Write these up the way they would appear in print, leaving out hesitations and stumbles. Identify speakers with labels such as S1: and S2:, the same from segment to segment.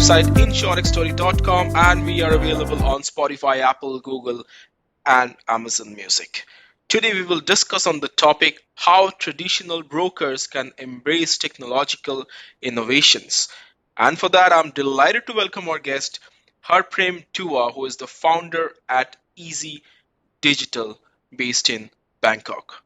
S1: website insurtechstory.com, and we are available on Spotify, Apple, Google, and Amazon Music. Today we will discuss on the topic how traditional brokers can embrace technological innovations. And for that, I'm delighted to welcome our guest, Harprem Tua, who is the founder at Easy Digital based in Bangkok.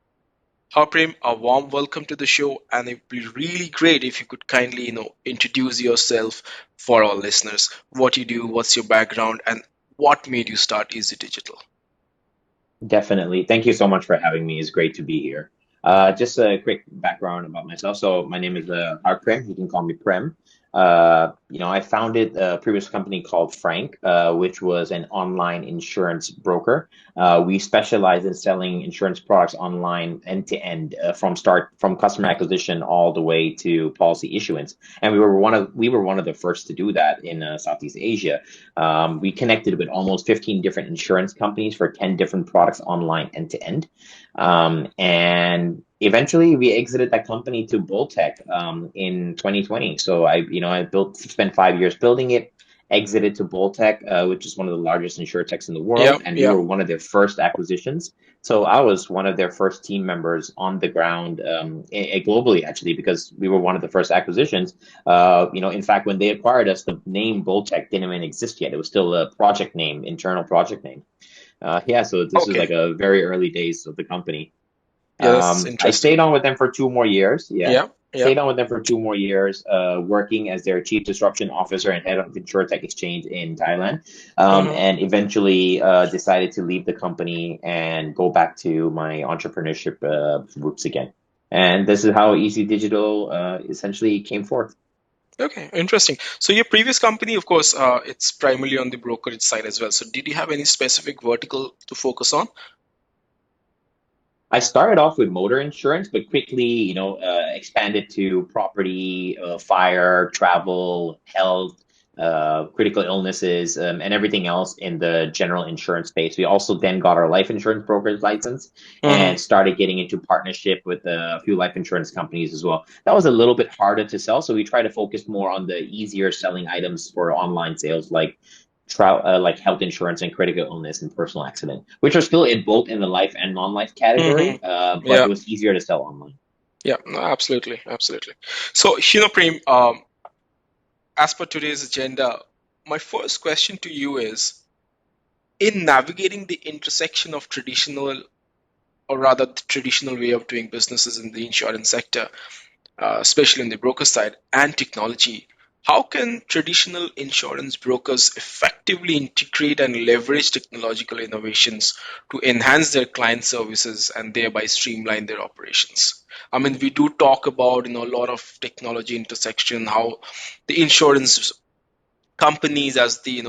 S1: Harprem, a warm welcome to the show, and it would be really great if you could kindly, introduce yourself for our listeners. What you do, what's your background, and what made you start Easy Digital?
S2: Definitely. Thank you so much for having me. It's great to be here. Just a quick background about myself. So my name is Prem. You can call me Prem. I founded a previous company called Frank, which was an online insurance broker. We specialize in selling insurance products online end to end, from customer acquisition all the way to policy issuance. And we were one of the first to do that in Southeast Asia. We connected with almost 15 different insurance companies for 10 different products online end to end. And eventually we exited that company to Boltech in 2020. So spent 5 years building it, exited to Boltech, which is one of the largest insurtechs in the
S1: Yeah,
S2: world, and we
S1: yeah.
S2: were one of their first acquisitions. So I was one of their first team members on the ground, globally, actually, because we were one of the first acquisitions. In fact, when they acquired us, the name Boltech didn't even exist yet. It was still a project name, internal project name. So this is like
S1: Okay.
S2: a very early days of the company.
S1: Yeah, that's
S2: I
S1: interesting.
S2: stayed on with them for 2 more years. Yeah.
S1: Yeah, yeah.
S2: Stayed on with them for 2 more years, working as their chief disruption officer and head of Insurtech Exchange in Thailand.
S1: Hmm.
S2: And eventually decided to leave the company and go back to my entrepreneurship roots again. And this is how Easy Digital essentially came forth.
S1: Okay, interesting. So your previous company, of course, it's primarily on the brokerage side as well. So did you have any specific vertical to focus on?
S2: I started off with motor insurance, but quickly, expanded to property, fire, travel, health, critical illnesses, and everything else in the general insurance space. We also then got our life insurance broker's license
S1: Hmm.
S2: and started getting into partnership with a few life insurance companies as well. That was a little bit harder to sell, so we try to focus more on the easier selling items for online sales, like health insurance and critical illness and personal accident, which are still in both in the life and non-life
S1: Hmm.
S2: category, but
S1: Yeah,
S2: it was easier to sell online.
S1: yeah, no, absolutely, absolutely. So, Prem, as per today's agenda, my first question to you is, in navigating the intersection of traditional, or rather the traditional way of doing businesses in the insurance sector, especially on the broker side, and technology, how can traditional insurance brokers effectively integrate and leverage technological innovations to enhance their client services and thereby streamline their operations? I mean, we do talk about a lot of technology intersection, how the insurance companies as the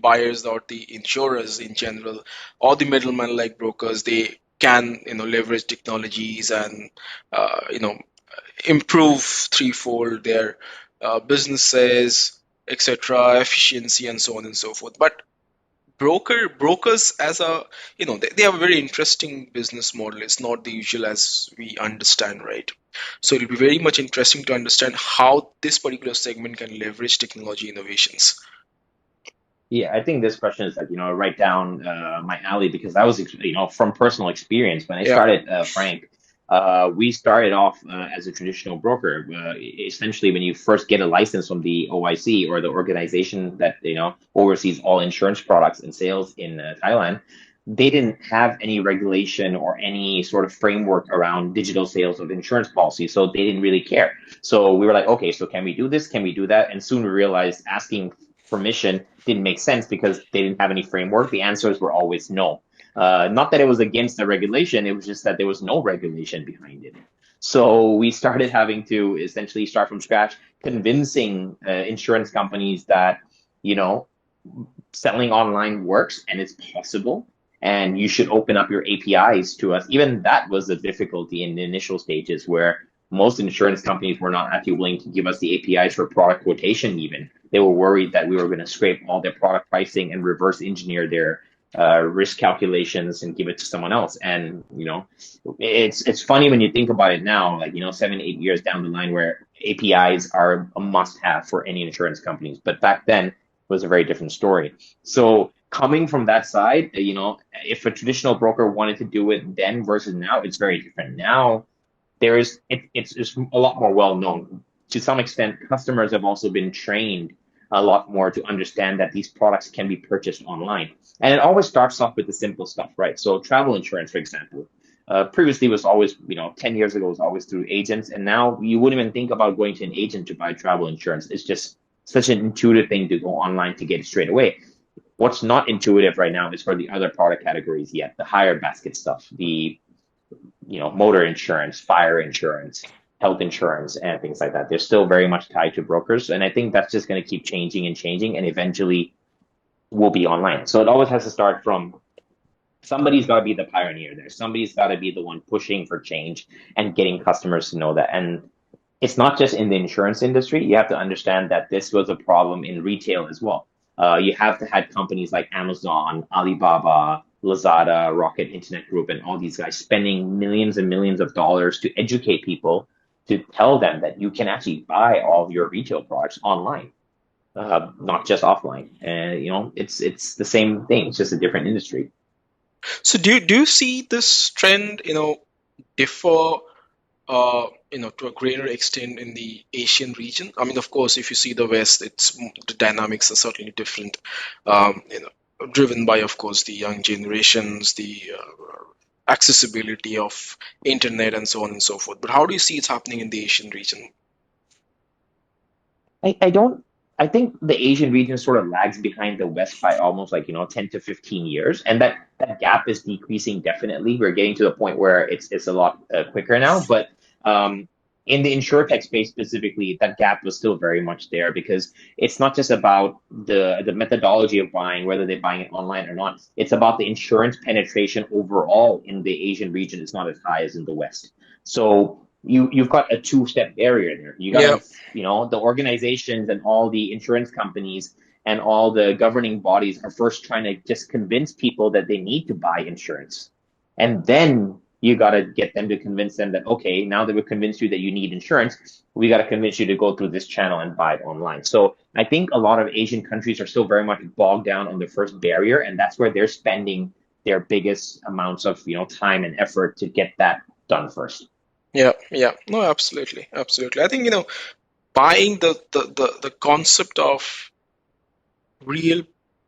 S1: buyers or the insurers in general, or the middlemen like brokers, they can leverage technologies and uh, you know improve threefold their businesses, etc., efficiency, and so on and so forth. But brokers as a they have a very interesting business model. It's not the usual as we understand, right? So it'll be very much interesting to understand how this particular segment can leverage technology innovations.
S2: Yeah, I think this question is like, right down my alley because I was, from personal experience when I
S1: Yeah.
S2: started Frank. We started off as a traditional broker. Essentially, when you first get a license from the OIC or the organization that, oversees all insurance products and sales in Thailand, they didn't have any regulation or any sort of framework around digital sales of insurance policies. So they didn't really care. So we were like, okay, so can we do this? Can we do that? And soon we realized asking permission didn't make sense because they didn't have any framework. The answers were always no. Not that it was against the regulation, it was just that there was no regulation behind it. So we started having to essentially start from scratch, convincing insurance companies that, you know, selling online works and it's possible. And you should open up your APIs to us. Even that was a difficulty in the initial stages where most insurance companies were not actually willing to give us the APIs for product quotation even. They were worried that we were going to scrape all their product pricing and reverse engineer their risk calculations and give it to someone else. And it's funny when you think about it now, like 7, 8 years down the line, where APIs are a must-have for any insurance companies. But back then, it was a very different story. So coming from that side, if a traditional broker wanted to do it then versus now, it's very different. Now it's a lot more well known. To some extent, customers have also been trained a lot more to understand that these products can be purchased online. And it always starts off with the simple stuff, right? So travel insurance, for example, previously was always, 10 years ago was always through agents. And now you wouldn't even think about going to an agent to buy travel insurance. It's just such an intuitive thing to go online to get it straight away. What's not intuitive right now is for the other product categories yet, the higher basket stuff, the motor insurance, fire insurance, health insurance, and things like that. They're still very much tied to brokers. And I think that's just going to keep changing and changing and eventually will be online. So it always has to start from somebody's got to be the pioneer there. Somebody's got to be the one pushing for change and getting customers to know that. And it's not just in the insurance industry. You have to understand that this was a problem in retail as well. You have to have companies like Amazon, Alibaba, Lazada, Rocket Internet Group, and all these guys spending millions and millions of dollars to educate people to tell them that you can actually buy all of your retail products online, not just offline. And it's the same thing. It's just a different industry.
S1: So do you see this trend, differ, to a greater extent in the Asian region? I mean, of course, if you see the West, the dynamics are certainly different. Driven by, of course, the young generations, the accessibility of internet, and so on and so forth. But how do you see it's happening in the Asian region?
S2: I don't. I think the Asian region sort of lags behind the West by almost 10 to 15 years, and that gap is decreasing definitely. We're getting to the point where it's a lot quicker now, but in the insurtech space specifically, that gap was still very much there because it's not just about the methodology of buying, whether they're buying it online or not. It's about the insurance penetration overall in the Asian region is not as high as in the West. So you've got a two-step barrier there. You
S1: Yeah,
S2: got the organizations and all the insurance companies and all the governing bodies are first trying to just convince people that they need to buy insurance. And then you got to get them to convince them that, okay, now that we've convinced you that you need insurance, we got to convince you to go through this channel and buy it online. So I think a lot of Asian countries are still very much bogged down on the first barrier, and that's where they're spending their biggest amounts of time and effort to get that done first.
S1: yeah, yeah. No, absolutely, absolutely. I think, buying the concept of real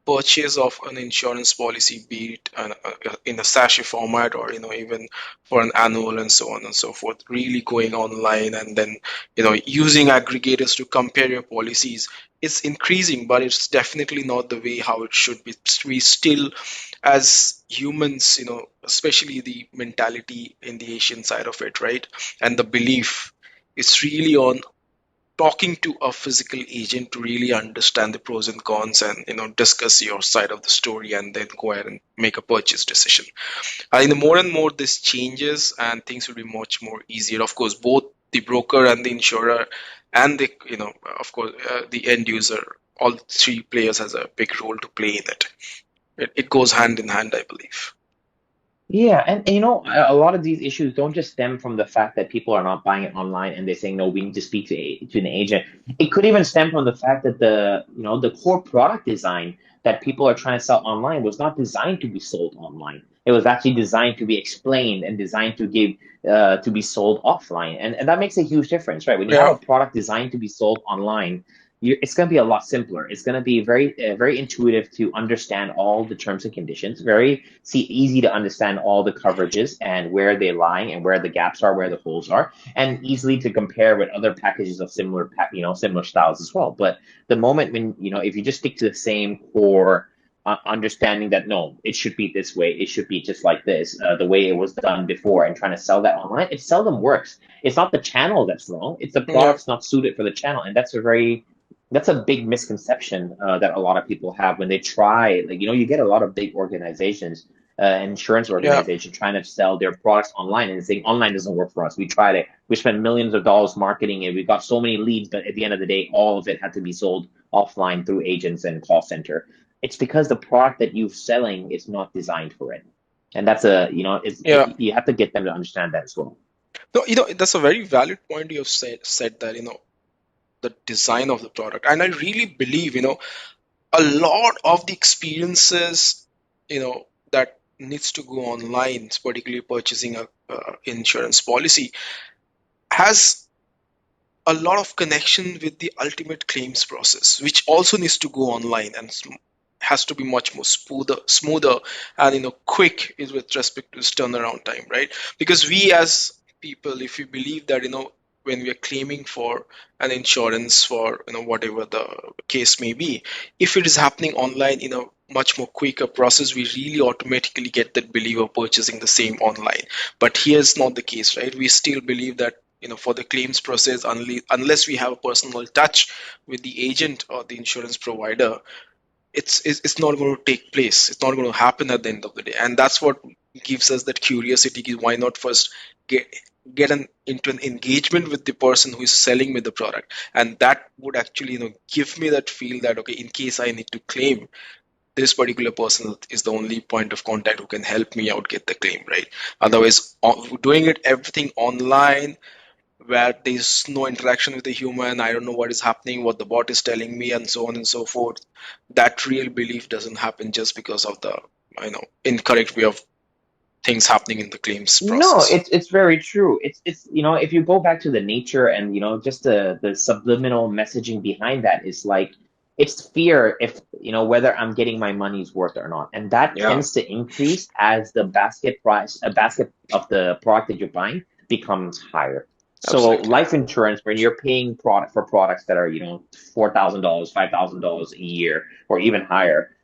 S1: purchase of an insurance policy, be it in a sachet format or even for an annual and so on and so forth, really going online and then using aggregators to compare your policies, it's increasing, but it's definitely not the way how it should be. We still, as humans, especially the mentality in the Asian side of it, right, and the belief, it's really on talking to a physical agent to really understand the pros and cons and discuss your side of the story and then go ahead and make a purchase decision. I think the more and more this changes and things will be much more easier. Of course, both the broker and the insurer and the of course the end user, all three players has a big role to play in it. It goes hand in hand, I believe.
S2: Yeah, and a lot of these issues don't just stem from the fact that people are not buying it online and they're saying no, we need to speak to an agent. It could even stem from the fact that the core product design that people are trying to sell online was not designed to be sold online. It was actually designed to be explained and designed to be sold offline, and that makes a huge difference, right? When you have
S1: Yeah,
S2: a product designed to be sold online, it's going to be a lot simpler. It's going to be very intuitive to understand all the terms and conditions. Easy to understand all the coverages and where they're lying and where the gaps are, where the holes are, and easily to compare with other packages of similar styles as well. But the moment when if you just stick to the same core understanding that no, it should be this way, it should be just like this, the way it was done before, and trying to sell that online, it seldom works. It's not the channel that's wrong; it's the
S1: yeah,
S2: product's not suited for the channel, and that's a big misconception that a lot of people have when they try. You get a lot of big organizations, insurance
S1: yeah.
S2: organizations, trying to sell their products online and saying online doesn't work for us. We tried it. We spent millions of dollars marketing it. We got so many leads, but at the end of the day, all of it had to be sold offline through agents and call center. It's because the product that you're selling is not designed for it, and that's
S1: Yeah,
S2: you have to get them to understand that as well.
S1: No, that's a very valid point you have said that, the design of the product. And I really believe, a lot of the experiences, that needs to go online, particularly purchasing a insurance policy, has a lot of connection with the ultimate claims process, which also needs to go online and has to be much more smoother, and quick is with respect to its turnaround time, right? Because we as people, if we believe that when we are claiming for an insurance for whatever the case may be, if it is happening online in a much more quicker process, we really automatically get that belief of purchasing the same online. But here's not the case, right? We still believe that for the claims process, unless we have a personal touch with the agent or the insurance provider, it's not going to take place. It's not going to happen at the end of the day, and that's what gives us that curiosity. Why not first get into an engagement with the person who is selling me the product, and that would actually give me that feel that, okay, in case I need to claim, this particular person is the only point of contact who can help me out get the claim, right? Otherwise, doing it everything online, where there's no interaction with the human, I don't know what is happening, what the bot is telling me, and so on and so forth. That real belief doesn't happen just because of the incorrect way of things happening in the claims
S2: No,
S1: process.
S2: it's very true. It's if you go back to the nature and just the subliminal messaging behind that is like it's fear if whether I'm getting my money's worth or not. And that
S1: Yeah,
S2: tends to increase as the basket of the product that you're buying becomes higher. So
S1: absolutely.
S2: life insurance, when you're paying product for products that are, $4,000, $5,000 a year, or even higher,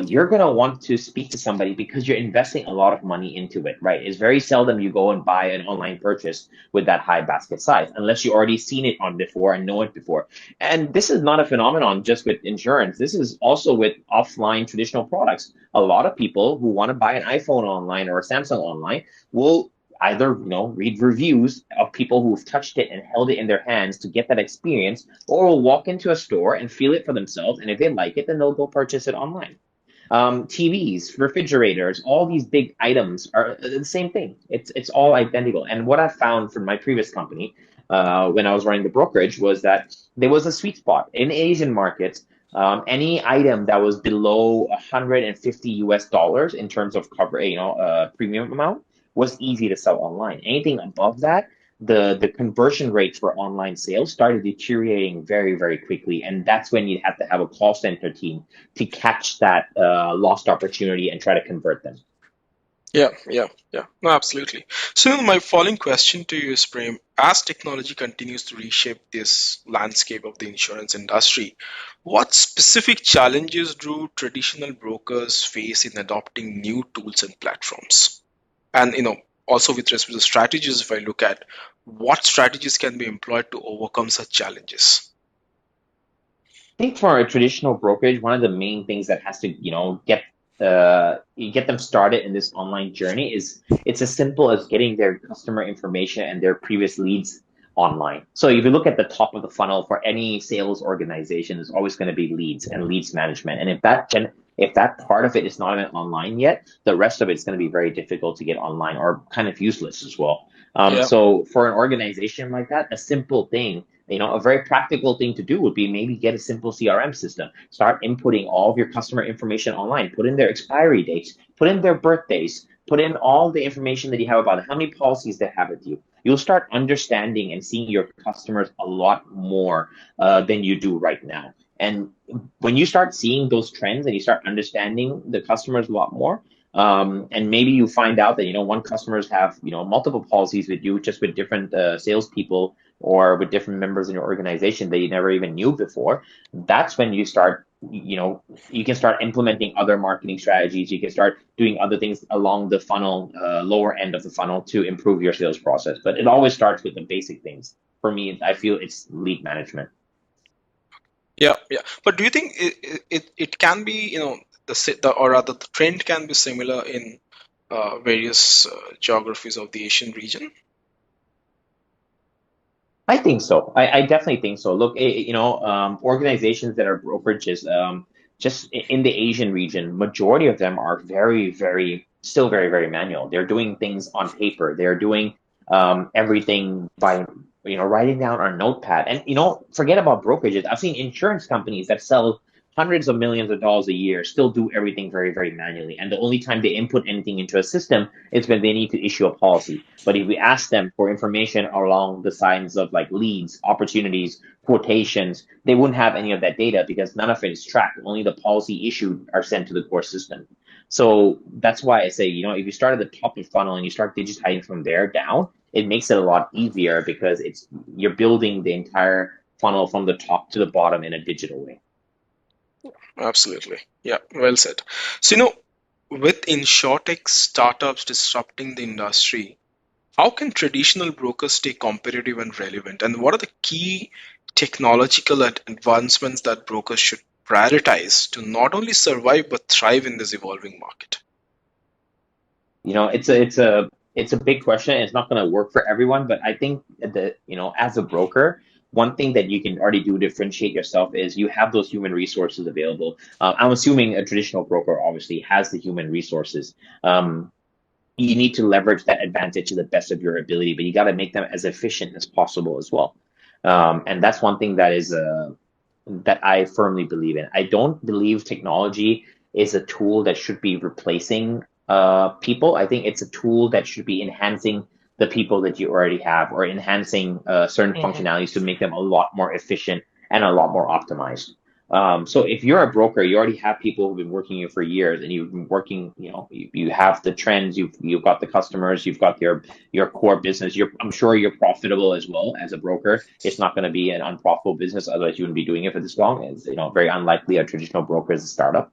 S2: you're going to want to speak to somebody because you're investing a lot of money into it, right? It's very seldom you go and buy an online purchase with that high basket size, unless you already seen it on before and know it before. And this is not a phenomenon just with insurance. This is also with offline traditional products. A lot of people who want to buy an iPhone online or a Samsung online will either read reviews of people who've touched it and held it in their hands to get that experience, or will walk into a store and feel it for themselves, and if they like it, then they'll go purchase it online. TVs, refrigerators, all these big items are the same thing. It's all identical. And what I found from my previous company, when I was running the brokerage, was that there was a sweet spot in Asian markets. Any item that was below 150 US dollars in terms of cover, premium amount, was easy to sell online. Anything above that, the conversion rates for online sales started deteriorating very, very quickly. And that's when you have to have a call center team to catch that lost opportunity and try to convert them.
S1: Yeah, yeah, yeah. No, absolutely. So my following question to you is, Prem, as technology continues to reshape this landscape of the insurance industry, what specific challenges do traditional brokers face in adopting new tools and platforms? And also with respect to strategies, if I look at what strategies can be employed to overcome such challenges.
S2: I think for a traditional brokerage, one of the main things that has to, you get them started in this online journey is it's as simple as getting their customer information and their previous leads online. So if you look at the top of the funnel for any sales organization, it's always going to be leads and leads management. And if that part of it is not even online yet, the rest of it's going to be very difficult to get online or kind of useless as well.
S1: Yeah,
S2: So for an organization like that, a simple thing, a very practical thing to do would be maybe get a simple CRM system. Start inputting all of your customer information online. Put in their expiry dates, put in their birthdays, put in all the information that you have about them, how many policies they have with you. You'll start understanding and seeing your customers a lot more than you do right now. And when you start seeing those trends and you start understanding the customers a lot more, and maybe you find out that one customers have multiple policies with you, just with different salespeople or with different members in your organization that you never even knew before. That's when you start, you can start implementing other marketing strategies. You can start doing other things along the funnel, lower end of the funnel, to improve your sales process. But it always starts with the basic things. For me, I feel it's lead management.
S1: yeah, yeah. But do you think it can be, or rather the trend can be similar in various geographies of the Asian region?
S2: I think so. I definitely think so. Look, organizations that are brokerages, just in the Asian region, majority of them are very, very, still very, very manual. They're doing things on paper. They're doing everything by writing down our notepad. And forget about brokerages. I've seen insurance companies that sell hundreds of millions of dollars a year still do everything very, very manually. And the only time they input anything into a system is when they need to issue a policy. But if we ask them for information along the lines of like leads, opportunities, quotations, they wouldn't have any of that data because none of it is tracked. Only the policy issued are sent to the core system. So that's why I say, if you start at the top of the funnel and you start digitizing from there down, it makes it a lot easier because you're building the entire funnel from the top to the bottom in a digital way.
S1: Absolutely. Yeah, well said. So, with Insurtech startups disrupting the industry, how can traditional brokers stay competitive and relevant? And what are the key technological advancements that brokers should prioritize to not only survive but thrive in this evolving market?
S2: It's a big question. It's not going to work for everyone, but I think that as a broker, one thing that you can already do to differentiate yourself is you have those human resources available. I'm assuming a traditional broker obviously has the human resources. You need to leverage that advantage to the best of your ability, but you got to make them as efficient as possible as well. And that's one thing that I firmly believe in. I don't believe technology is a tool that should be replacing people. I think it's a tool that should be enhancing the people that you already have or enhancing certain
S1: Hmm.
S2: functionalities to make them a lot more efficient and a lot more optimized. So if you're a broker, you already have people who've been working here for years, and you've been working. You have the trends, you've got the customers, you've got your core business. I'm sure you're profitable as well as a broker. It's not going to be an unprofitable business, otherwise you wouldn't be doing it for this long. It's very unlikely a traditional broker is a startup.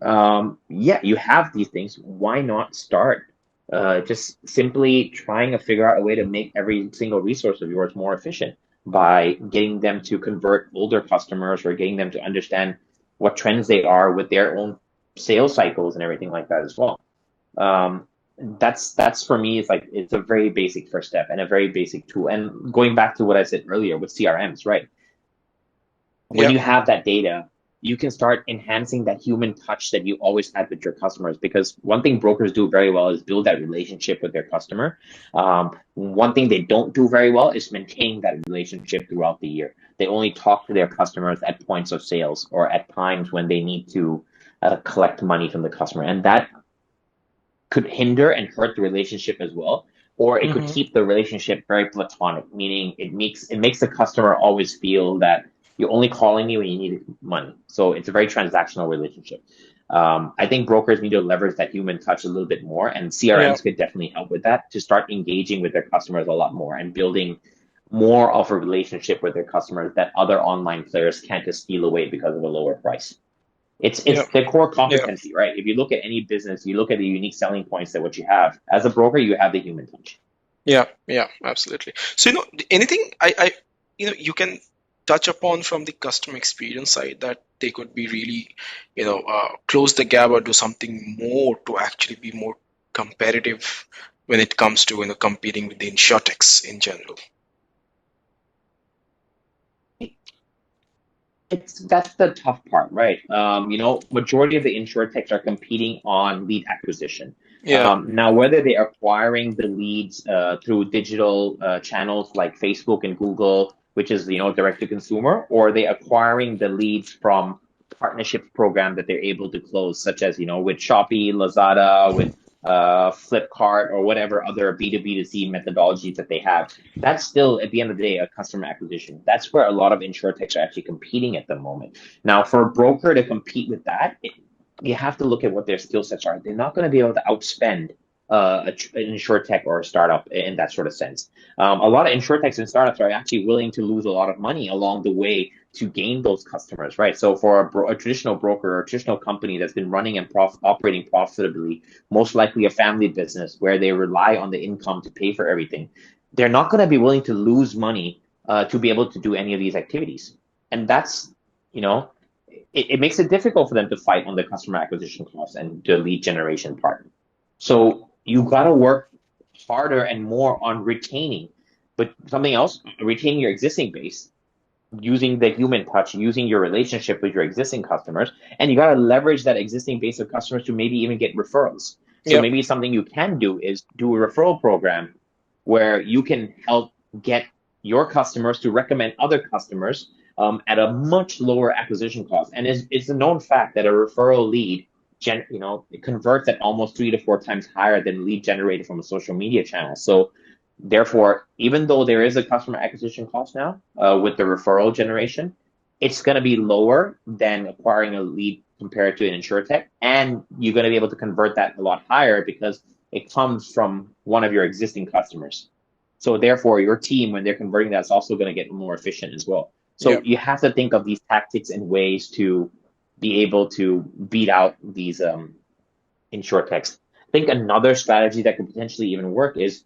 S2: Yeah, you have these things. Why not start? Just simply trying to figure out a way to make every single resource of yours more efficient by getting them to convert older customers or getting them to understand what trends they are with their own sales cycles and everything like that as well. Um, that's for me, it's a very basic first step and a very basic tool. And going back to what I said earlier with CRMs, right? When
S1: Yeah,
S2: you have that data, you can start enhancing that human touch that you always had with your customers. Because one thing brokers do very well is build that relationship with their customer. One thing they don't do very well is maintaining that relationship throughout the year. They only talk to their customers at points of sales or at times when they need to collect money from the customer. And that could hinder and hurt the relationship as well. Or it could
S1: hmm,
S2: keep the relationship very platonic, meaning it makes the customer always feel that you're only calling me when you need money. So it's a very transactional relationship. I think brokers need to leverage that human touch a little bit more, and
S1: yeah,
S2: CRMs could definitely help with that to start engaging with their customers a lot more and building more of a relationship with their customers that other online players can't just steal away because of a lower price. It's
S1: yeah,
S2: it's the core
S1: yeah,
S2: competency, right? If you look at any business, you look at the unique selling points that what you have. As a broker, you have the human touch.
S1: yeah, yeah, absolutely. So, anything you can touch upon from the customer experience side that they could be really, close the gap or do something more to actually be more competitive when it comes to, competing with the insurtechs in general.
S2: That's the tough part, right? Majority of the insurtechs are competing on lead acquisition.
S1: Yeah,
S2: Now, whether they're acquiring the leads through digital channels like Facebook and Google, which is direct to consumer, or they acquiring the leads from partnership program that they're able to close, such as with Shopee, Lazada, with Flipkart, or whatever other B2B2C methodologies that they have. That's still at the end of the day a customer acquisition. That's where a lot of insurtechs are actually competing at the moment. Now, for a broker to compete with that, you have to look at what their skill sets are. They're not going to be able to outspend an insurtech or a startup in that sort of sense. A lot of insurtechs and startups are actually willing to lose a lot of money along the way to gain those customers, right? So for a traditional broker or a traditional company that's been running and operating profitably, most likely a family business where they rely on the income to pay for everything, they're not going to be willing to lose money to be able to do any of these activities. And that's, you know, it makes it difficult for them to fight on the customer acquisition costs and the lead generation part. So you got to work harder and more on retaining, but something else, retaining your existing base using the human touch, using your relationship with your existing customers, and you got to leverage that existing base of customers to maybe even get referrals. So
S1: yeah,
S2: maybe something you can do is do a referral program where you can help get your customers to recommend other customers at a much lower acquisition cost. And it's a known fact that a referral lead, it converts at almost 3 to 4 times higher than lead generated from a social media channel. So therefore, even though there is a customer acquisition cost now with the referral generation, it's going to be lower than acquiring a lead compared to an Insurtech, and you're going to be able to convert that a lot higher because it comes from one of your existing customers. So therefore, your team, when they're converting that, is also going to get more efficient as well. So you have to think of these tactics and ways to be able to beat out these Insurtechs. I think another strategy that could potentially even work is,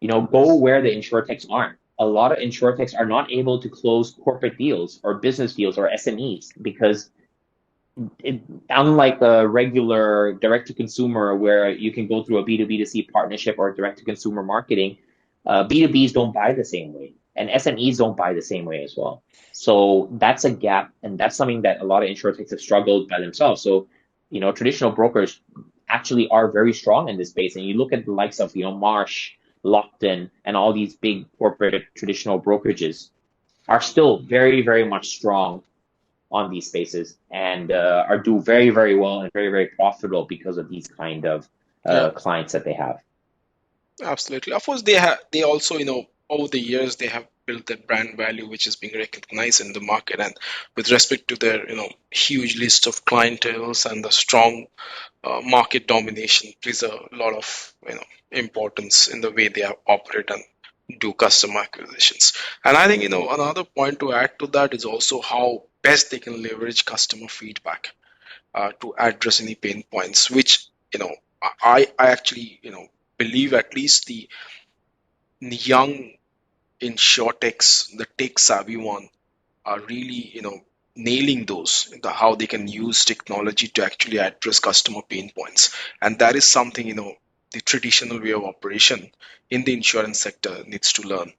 S2: go where the Insurtechs aren't. A lot of Insurtechs are not able to close corporate deals or business deals or SMEs because unlike a regular direct-to-consumer where you can go through a B2B2C partnership or direct-to-consumer marketing, B2Bs don't buy the same way, and SMEs don't buy the same way as well. So that's a gap, and that's something that a lot of Insurtechs have struggled by themselves. So, traditional brokers actually are very strong in this space, and you look at the likes of, Marsh, Lockton, and all these big corporate traditional brokerages are still very, very much strong on these spaces and are do very, very well and very, very profitable because of these kind of clients that they have.
S1: Absolutely. Of course, they also, over the years, they have built that brand value, which is being recognized in the market. And with respect to their, huge list of clienteles and the strong market domination, plays a lot of, importance in the way they operate and do customer acquisitions. And I think, another point to add to that is also how best they can leverage customer feedback to address any pain points, which, I actually, believe at least the young Insurtechs, the tech savvy one, are really, nailing those, how they can use technology to actually address customer pain points. And that is something, the traditional way of operation in the insurance sector needs to learn.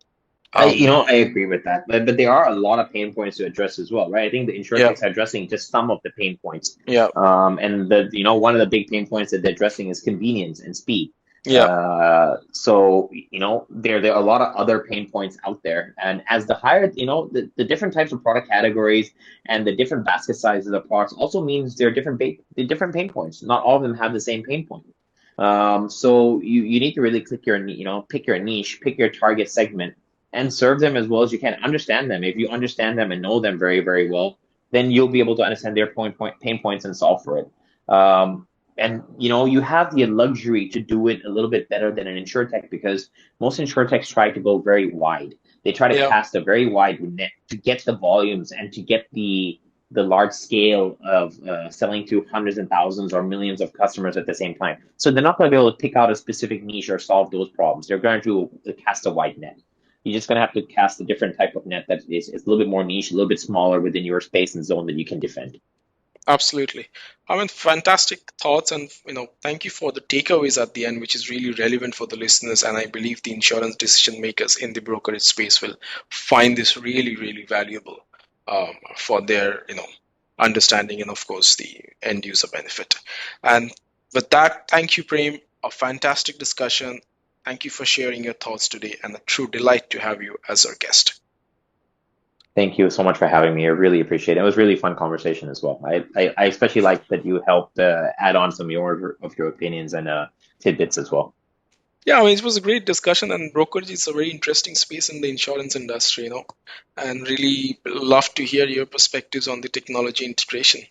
S2: I agree with that, but there are a lot of pain points to address as well, right? I think the Insurtechs are addressing just some of the pain points.
S1: Yeah.
S2: And one of the big pain points that they're addressing is convenience and speed.
S1: Yeah.
S2: So, there are a lot of other pain points out there. And as the higher, the different types of product categories and the different basket sizes of products also means there are different pain points. Not all of them have the same pain point. So you need to really pick your niche, pick your target segment, and serve them as well as you can. Understand them. If you understand them and know them very, very well, then you'll be able to understand their pain points and solve for it. And you have the luxury to do it a little bit better than an Insurtech because most Insurtechs try to go very wide. They try to cast a very wide net to get the volumes and to get the large scale of selling to hundreds and thousands or millions of customers at the same time. So they're not going to be able to pick out a specific niche or solve those problems. They're going to cast a wide net. You're just going to have to cast a different type of net that is a little bit more niche, a little bit smaller within your space and zone that you can defend.
S1: Absolutely. Fantastic thoughts, and thank you for the takeaways at the end, which is really relevant for the listeners. And I believe the insurance decision makers in the brokerage space will find this really, really valuable for their understanding and of course the end user benefit. And with that, thank you, Prem. A fantastic discussion. Thank you for sharing your thoughts today, and a true delight to have you as our guest.
S2: Thank you so much for having me. I really appreciate it. It was a really fun conversation as well. I especially like that you helped add on some of your opinions and tidbits as well.
S1: Yeah, it was a great discussion, and brokerage is a very interesting space in the insurance industry, and really love to hear your perspectives on the technology integration.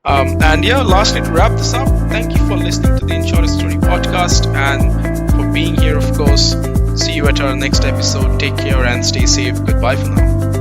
S1: Lastly, to wrap this up, thank you for listening to the Insurance Story podcast and for being here, of course. See you at our next episode. Take care and stay safe. Goodbye for now.